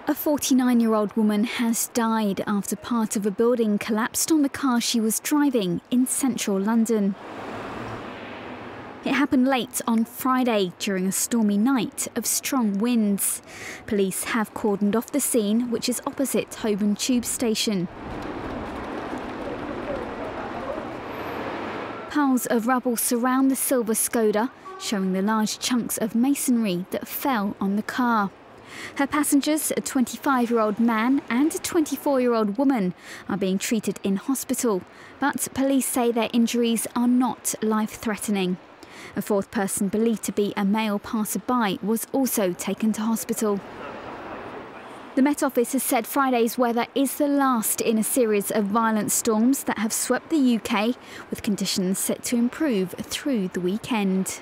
A 49-year-old woman has died after part of a building collapsed on the car she was driving in central London. It happened late on Friday during a stormy night of strong winds. Police have cordoned off the scene, which is opposite Holborn tube station. Piles of rubble surround the silver Skoda, showing the large chunks of masonry that fell on the car. Her passengers, a 25-year-old man and a 24-year-old woman, are being treated in hospital, but police say their injuries are not life-threatening. A fourth person, believed to be a male passerby, was also taken to hospital. The Met Office has said Friday's weather is the last in a series of violent storms that have swept the UK, with conditions set to improve through the weekend.